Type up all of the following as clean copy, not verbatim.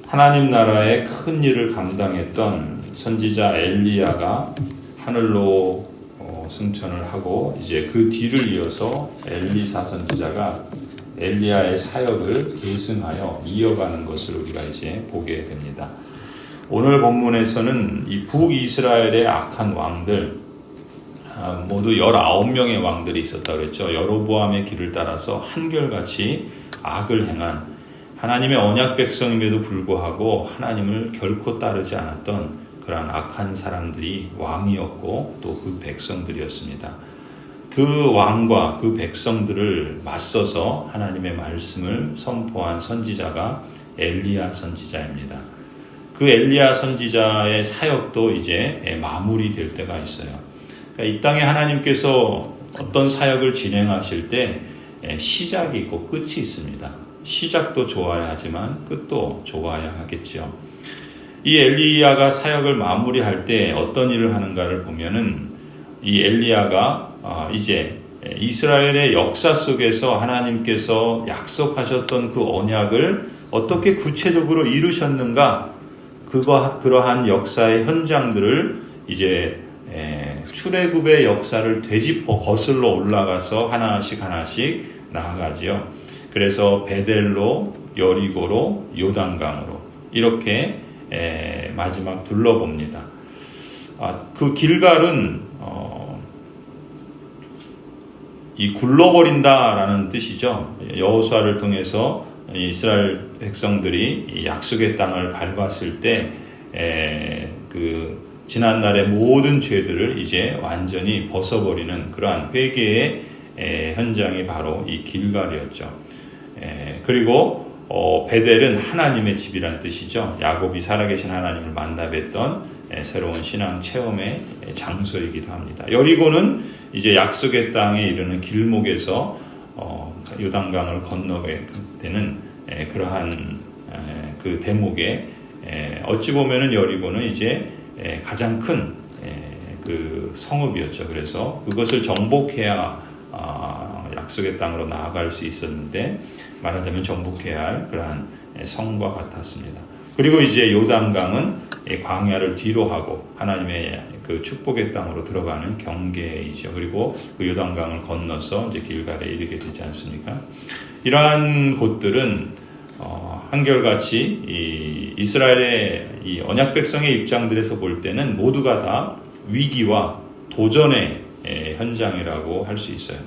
하나님 나라의 큰 일을 감당했던 선지자 엘리야가 하늘로 승천을 하고 이제 그 뒤를 이어서 엘리사 선지자가 엘리야의 사역을 계승하여 이어가는 것을 우리가 이제 보게 됩니다. 오늘 본문에서는 이 북이스라엘의 악한 왕들 모두 19명의 왕들이 있었다고 그랬죠. 여로보암의 길을 따라서 한결같이 악을 행한 하나님의 언약 백성임에도 불구하고 하나님을 결코 따르지 않았던 그러한 악한 사람들이 왕이었고 또 그 백성들이었습니다. 그 왕과 그 백성들을 맞서서 하나님의 말씀을 선포한 선지자가 엘리야 선지자입니다. 그 엘리야 선지자의 사역도 이제 마무리될 때가 있어요. 그러니까 이 땅에 하나님께서 어떤 사역을 진행하실 때 시작이 있고 끝이 있습니다. 시작도 좋아야 하지만 끝도 좋아야 하겠죠. 이 엘리야가 사역을 마무리할 때 어떤 일을 하는가를 보면은 이 엘리야가 이제 이스라엘의 역사 속에서 하나님께서 약속하셨던 그 언약을 어떻게 구체적으로 이루셨는가 그러한 역사의 현장들을 이제 출애굽의 역사를 되짚어 거슬러 올라가서 하나씩 나아가지요. 그래서 베델로, 여리고로, 요단강으로 이렇게 마지막 둘러봅니다. 그 길갈은 이 굴러버린다라는 뜻이죠. 여호수아를 통해서 이스라엘 백성들이 약속의 땅을 밟았을 때 그 지난날의 모든 죄들을 이제 완전히 벗어버리는 그러한 회개의 현장이 바로 이 길갈이었죠. 그리고 베델은 하나님의 집이란 뜻이죠. 야곱이 살아계신 하나님을 만나 뵀던 새로운 신앙 체험의 장소이기도 합니다. 여리고는 이제 약속의 땅에 이르는 길목에서 요단강을 건너게 되는 그러한 그 대목에 어찌 보면은 여리고는 이제 가장 큰 그 성읍이었죠. 그래서 그것을 정복해야 약속의 땅으로 나아갈 수 있었는데 말하자면 정복해야 할 그러한 성과 같았습니다. 그리고 이제 요단강은 광야를 뒤로 하고 하나님의 그 축복의 땅으로 들어가는 경계이죠. 그리고 그 요단강을 건너서 이제 길갈에 이르게 되지 않습니까? 이러한 곳들은 한결같이 이 이스라엘의 이 언약 백성의 입장들에서 볼 때는 모두가 다 위기와 도전의 현장이라고 할 수 있어요.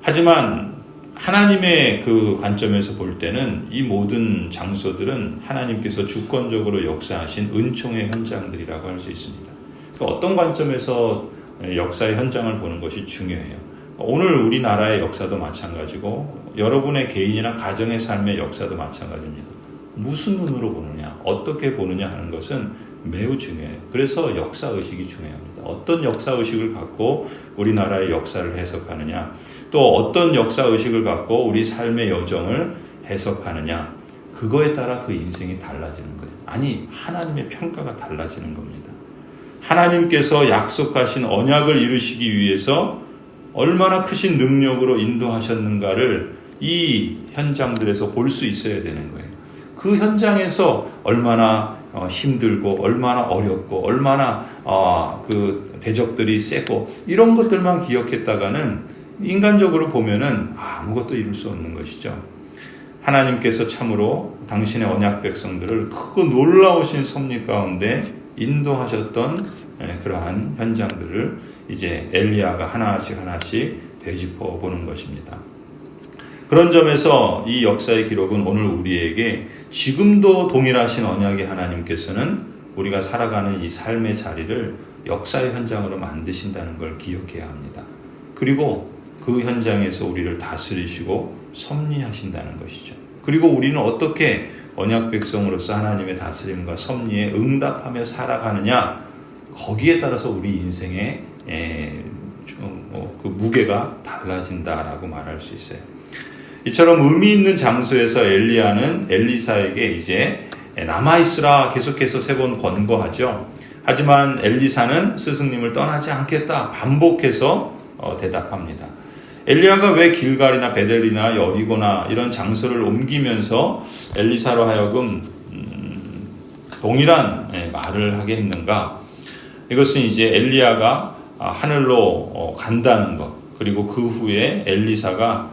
하지만 하나님의 그 관점에서 볼 때는 이 모든 장소들은 하나님께서 주권적으로 역사하신 은총의 현장들이라고 할 수 있습니다. 그러니까 어떤 관점에서 역사의 현장을 보는 것이 중요해요. 오늘 우리나라의 역사도 마찬가지고 여러분의 개인이나 가정의 삶의 역사도 마찬가지입니다. 무슨 눈으로 보느냐, 어떻게 보느냐 하는 것은 매우 중요해요. 그래서 역사의식이 중요합니다. 어떤 역사의식을 갖고 우리나라의 역사를 해석하느냐, 또 어떤 역사의식을 갖고 우리 삶의 여정을 해석하느냐, 그거에 따라 그 인생이 달라지는 거예요. 아니, 하나님의 평가가 달라지는 겁니다. 하나님께서 약속하신 언약을 이루시기 위해서 얼마나 크신 능력으로 인도하셨는가를 이 현장들에서 볼 수 있어야 되는 거예요. 그 현장에서 얼마나 힘들고 얼마나 어렵고 얼마나 그 대적들이 세고 이런 것들만 기억했다가는 인간적으로 보면은 아무것도 이룰 수 없는 것이죠. 하나님께서 참으로 당신의 언약 백성들을 크고 놀라우신 섭리 가운데 인도하셨던 그러한 현장들을 이제 엘리야가 하나씩 되짚어 보는 것입니다. 그런 점에서 이 역사의 기록은 오늘 우리에게 지금도 동일하신 언약의 하나님께서는 우리가 살아가는 이 삶의 자리를 역사의 현장으로 만드신다는 걸 기억해야 합니다. 그리고 그 현장에서 우리를 다스리시고 섭리하신다는 것이죠. 그리고 우리는 어떻게 언약 백성으로서 하나님의 다스림과 섭리에 응답하며 살아가느냐, 거기에 따라서 우리 인생의 그 무게가 달라진다라고 말할 수 있어요. 이처럼 의미 있는 장소에서 엘리야는 엘리사에게 이제 남아있으라 계속해서 3번 권고하죠. 하지만 엘리사는 스승님을 떠나지 않겠다 반복해서 대답합니다. 엘리야가 왜 길갈이나 베델이나 여리고나 이런 장소를 옮기면서 엘리사로 하여금 동일한 말을 하게 했는가? 이것은 이제 엘리야가 하늘로 간다는 것, 그리고 그 후에 엘리사가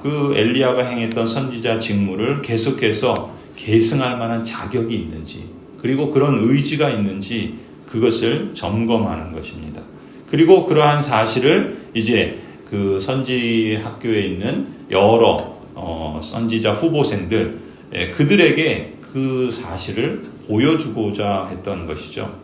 그 엘리야가 행했던 선지자 직무를 계속해서 계승할 만한 자격이 있는지, 그리고 그런 의지가 있는지 그것을 점검하는 것입니다. 그리고 그러한 사실을 이제 그 선지 학교에 있는 여러 선지자 후보생들, 그들에게 그 사실을 보여주고자 했던 것이죠.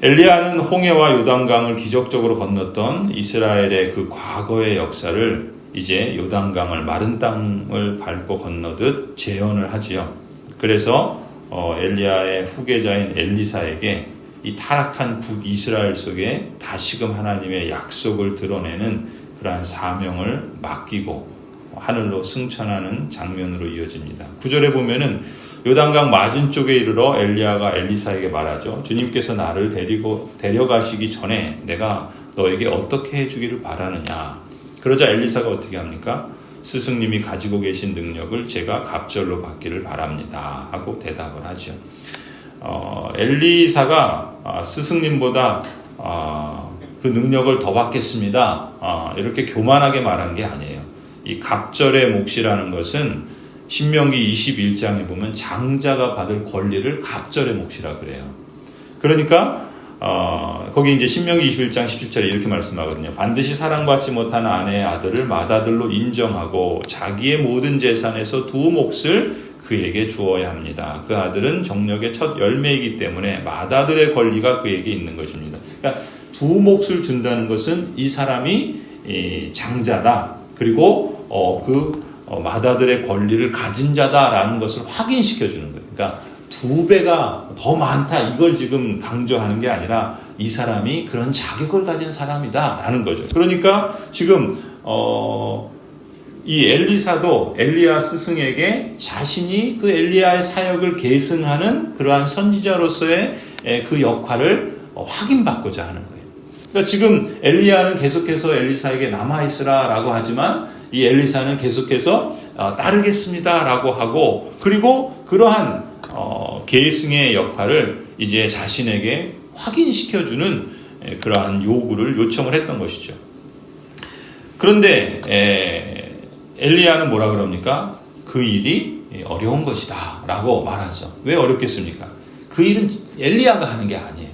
엘리야는 홍해와 요단강을 기적적으로 건넜던 이스라엘의 그 과거의 역사를 이제 요단강을 마른 땅을 밟고 건너듯 재현을 하지요. 그래서 엘리야의 후계자인 엘리사에게 이 타락한 북이스라엘 속에 다시금 하나님의 약속을 드러내는 그러한 사명을 맡기고 하늘로 승천하는 장면으로 이어집니다. 9절에 보면은 요단강 맞은쪽에 이르러 엘리야가 엘리사에게 말하죠. 주님께서 나를 데려가시기 전에 내가 너에게 어떻게 해주기를 바라느냐. 그러자 엘리사가 어떻게 합니까? 스승님이 가지고 계신 능력을 제가 갑절로 받기를 바랍니다 하고 대답을 하죠. 엘리사가 스승님보다 그 능력을 더 받겠습니다 이렇게 교만하게 말한 게 아니에요. 이 갑절의 몫이라는 것은 신명기 21장에 보면 장자가 받을 권리를 갑절의 몫이라 그래요. 그러니까 거기 이제 신명기 21장 17절에 이렇게 말씀하거든요. 반드시 사랑받지 못한 아내의 아들을 맏아들로 인정하고 자기의 모든 재산에서 두 몫을 그에게 주어야 합니다. 그 아들은 정력의 첫 열매이기 때문에 맏아들의 권리가 그에게 있는 것입니다. 그러니까 두 몫을 준다는 것은 이 사람이 장자다. 그리고 맏아들의 권리를 가진 자다라는 것을 확인시켜 주는 거예요. 그러니까 두 배가 더 많다 이걸 지금 강조하는 게 아니라 이 사람이 그런 자격을 가진 사람이다라는 거죠. 그러니까 지금 이 엘리사도 엘리야 스승에게 자신이 그 엘리야의 사역을 계승하는 그러한 선지자로서의 그 역할을 확인받고자 하는 거예요. 그러니까 지금 엘리야는 계속해서 엘리사에게 남아있으라라고 하지만 이 엘리사는 계속해서 따르겠습니다라고 하고, 그리고 그러한 계승의 역할을 이제 자신에게 확인시켜주는 그러한 요청을 했던 것이죠. 그런데 엘리야는 뭐라 그럽니까? 그 일이 어려운 것이다 라고 말하죠. 왜 어렵겠습니까? 그 일은 엘리야가 하는 게 아니에요.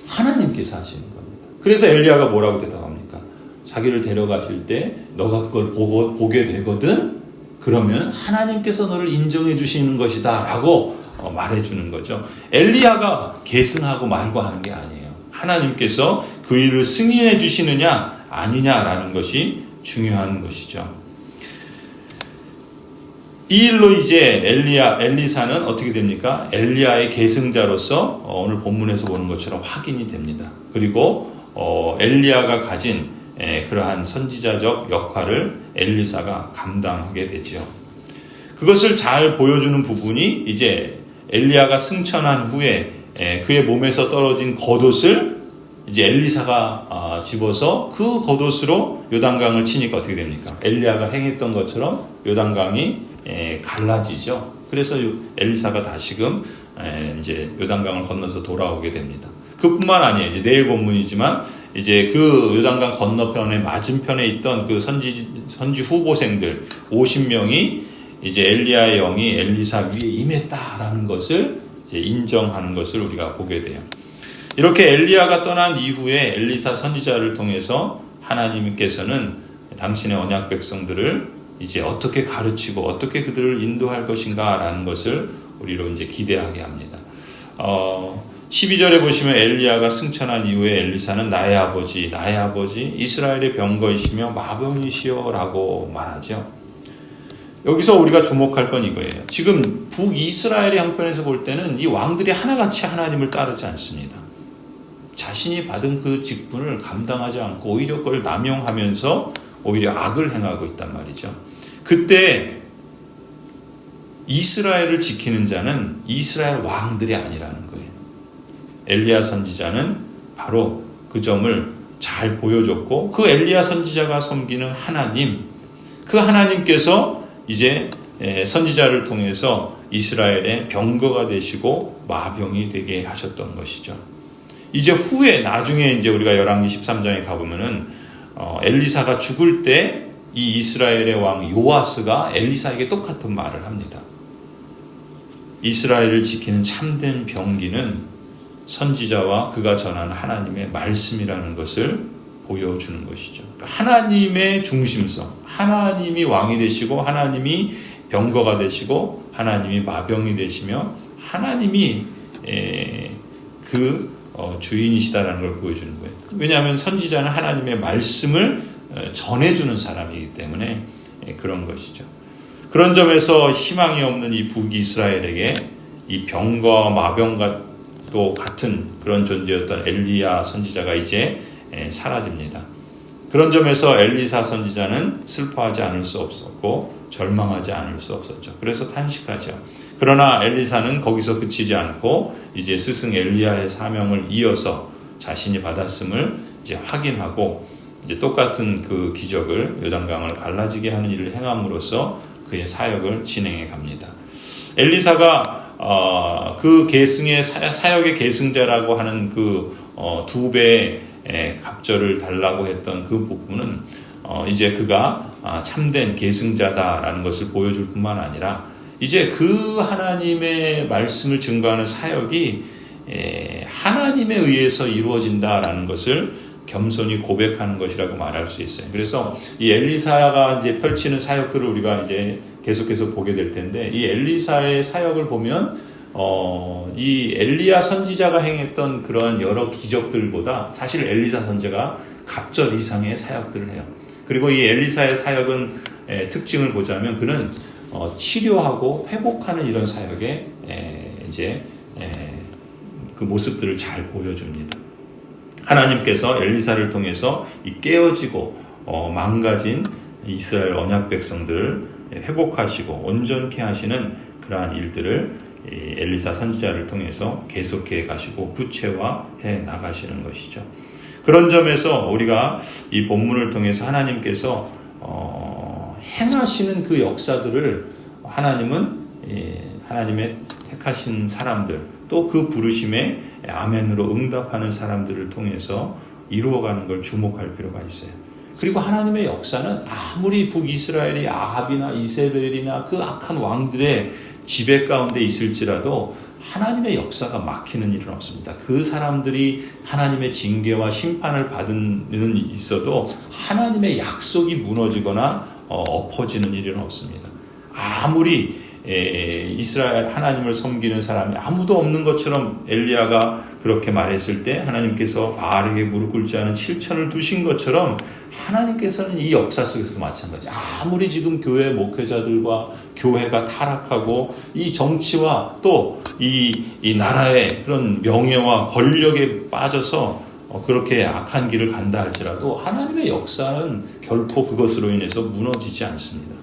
하나님께서 하시는 겁니다. 그래서 엘리야가 뭐라고 대답합니까? 자기를 데려가실 때 너가 그걸 보게 되거든? 그러면 하나님께서 너를 인정해 주시는 것이다 라고 말해주는 거죠. 엘리야가 계승하고 말고 하는 게 아니에요. 하나님께서 그 일을 승인해 주시느냐 아니냐라는 것이 중요한 것이죠. 이 일로 이제 엘리사는 어떻게 됩니까? 엘리야의 계승자로서 오늘 본문에서 보는 것처럼 확인이 됩니다. 그리고 엘리야가 가진 그러한 선지자적 역할을 엘리사가 감당하게 되지요. 그것을 잘 보여주는 부분이 이제 엘리야가 승천한 후에 그의 몸에서 떨어진 겉옷을 이제 엘리사가 집어서 그 겉옷으로 요단강을 치니까 어떻게 됩니까? 엘리야가 행했던 것처럼 요단강이 갈라지죠. 그래서 엘리사가 다시금 이제 요단강을 건너서 돌아오게 됩니다. 그뿐만 아니에요. 이제 내일 본문이지만 이제 그 요단강 건너편에 맞은편에 있던 그 선지 후보생들 50명이 이제 엘리야의 영이 엘리사 위에 임했다라는 것을 이제 인정하는 것을 우리가 보게 돼요. 이렇게 엘리야가 떠난 이후에 엘리사 선지자를 통해서 하나님께서는 당신의 언약 백성들을 이제 어떻게 가르치고 어떻게 그들을 인도할 것인가라는 것을 우리로 이제 기대하게 합니다. 12절에 보시면 엘리야가 승천한 이후에 엘리사는 나의 아버지 이스라엘의 병거이시며 마병이시여라고 말하죠. 여기서 우리가 주목할 건 이거예요. 지금 북이스라엘의 형편에서 볼 때는 이 왕들이 하나같이 하나님을 따르지 않습니다. 자신이 받은 그 직분을 감당하지 않고 오히려 그걸 남용하면서 오히려 악을 행하고 있단 말이죠. 그때 이스라엘을 지키는 자는 이스라엘 왕들이 아니라는 거예요. 엘리야 선지자는 바로 그 점을 잘 보여줬고, 그 엘리야 선지자가 섬기는 하나님, 그 하나님께서 이제 선지자를 통해서 이스라엘의 병거가 되시고 마병이 되게 하셨던 것이죠. 이제 후에 나중에 이제 우리가 열왕기 13장에 가보면은 엘리사가 죽을 때 이 이스라엘의 왕 요아스가 엘리사에게 똑같은 말을 합니다. 이스라엘을 지키는 참된 병기는 선지자와 그가 전하는 하나님의 말씀이라는 것을 보여주는 것이죠. 하나님의 중심성, 하나님이 왕이 되시고 하나님이 병거가 되시고 하나님이 마병이 되시며 하나님이 주인이시다라는 걸 보여주는 거예요. 왜냐하면 선지자는 하나님의 말씀을 전해주는 사람이기 때문에 그런 것이죠. 그런 점에서 희망이 없는 이 북이스라엘에게 이 병과 마병과 또 같은 그런 존재였던 엘리야 선지자가 이제 사라집니다. 그런 점에서 엘리사 선지자는 슬퍼하지 않을 수 없었고 절망하지 않을 수 없었죠. 그래서 탄식하죠. 그러나 엘리사는 거기서 그치지 않고 이제 스승 엘리야의 사명을 이어서 자신이 받았음을 이제 확인하고 이제 똑같은 그 기적을 요단강을 갈라지게 하는 일을 행함으로써 그의 사역을 진행해 갑니다. 엘리사가 그 계승의 사역의 계승자라고 하는 그 2배의 갑절을 달라고 했던 그 부분은 이제 그가 참된 계승자다라는 것을 보여줄 뿐만 아니라 이제 그 하나님의 말씀을 증거하는 사역이 하나님에 의해서 이루어진다라는 것을 겸손히 고백하는 것이라고 말할 수 있어요. 그래서 이 엘리사가 이제 펼치는 사역들을 우리가 이제 계속해서 보게 될 텐데 이 엘리사의 사역을 보면 이 엘리야 선지자가 행했던 그런 여러 기적들보다 사실 엘리사 선지자가 갑절 이상의 사역들을 해요. 그리고 이 엘리사의 사역은 특징을 보자면 그는 치료하고 회복하는 이런 사역에 이제 그 모습들을 잘 보여줍니다. 하나님께서 엘리사를 통해서 이 깨어지고 망가진 이스라엘 언약 백성들을 회복하시고 온전케 하시는 그러한 일들을 엘리사 선지자를 통해서 계속해 가시고 구체화해 나가시는 것이죠. 그런 점에서 우리가 이 본문을 통해서 하나님께서 행하시는 그 역사들을 하나님의 택하신 사람들 또 그 부르심에 아멘으로 응답하는 사람들을 통해서 이루어가는 걸 주목할 필요가 있어요. 그리고 하나님의 역사는 아무리 북이스라엘이 아합이나 이세벨이나 그 악한 왕들의 지배 가운데 있을지라도 하나님의 역사가 막히는 일은 없습니다. 그 사람들이 하나님의 징계와 심판을 받는 일은 있어도 하나님의 약속이 무너지거나 엎어지는 일은 없습니다. 아무리 이스라엘 하나님을 섬기는 사람이 아무도 없는 것처럼 엘리야가 그렇게 말했을 때 하나님께서 바알에게 무릎 꿇지 않은 7천을 두신 것처럼 하나님께서는 이 역사 속에서도 마찬가지. 아무리 지금 교회 목회자들과 교회가 타락하고 이 정치와 또 이 나라의 그런 명예와 권력에 빠져서 그렇게 악한 길을 간다 할지라도 하나님의 역사는 결코 그것으로 인해서 무너지지 않습니다.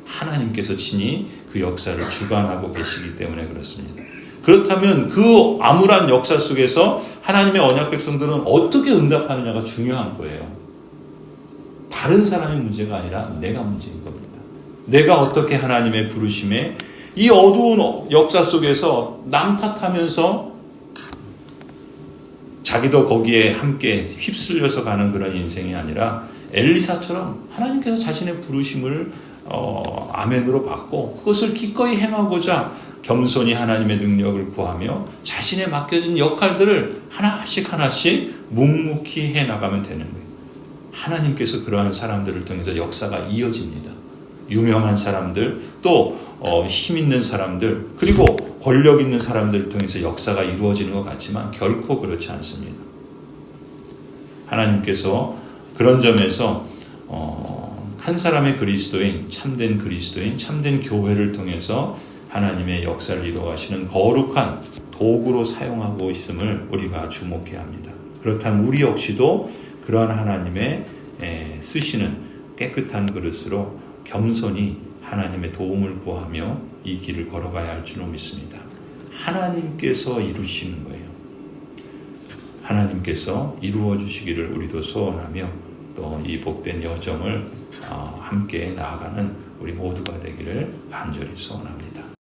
하나님께서 친히 그 역사를 주관하고 계시기 때문에 그렇습니다. 그렇다면 그 암울한 역사 속에서 하나님의 언약 백성들은 어떻게 응답하느냐가 중요한 거예요. 다른 사람의 문제가 아니라 내가 문제인 겁니다. 내가 어떻게 하나님의 부르심에 이 어두운 역사 속에서 남 탓하면서 자기도 거기에 함께 휩쓸려서 가는 그런 인생이 아니라 엘리사처럼 하나님께서 자신의 부르심을 아멘으로 받고 그것을 기꺼이 행하고자 겸손히 하나님의 능력을 구하며 자신의 맡겨진 역할들을 하나씩 묵묵히 해나가면 되는 거예요. 하나님께서 그러한 사람들을 통해서 역사가 이어집니다. 유명한 사람들, 또 힘 있는 사람들, 그리고 권력 있는 사람들을 통해서 역사가 이루어지는 것 같지만 결코 그렇지 않습니다. 하나님께서 그런 점에서 한 사람의 그리스도인, 참된 교회를 통해서 하나님의 역사를 이루어가시는 거룩한 도구로 사용하고 있음을 우리가 주목해야 합니다. 그렇다면 우리 역시도 그러한 하나님의 쓰시는 깨끗한 그릇으로 겸손히 하나님의 도움을 구하며 이 길을 걸어가야 할 줄로 믿습니다. 하나님께서 이루시는 거예요. 하나님께서 이루어 주시기를 우리도 소원하며 또 이 복된 여정을 함께 나아가는 우리 모두가 되기를 간절히 소원합니다.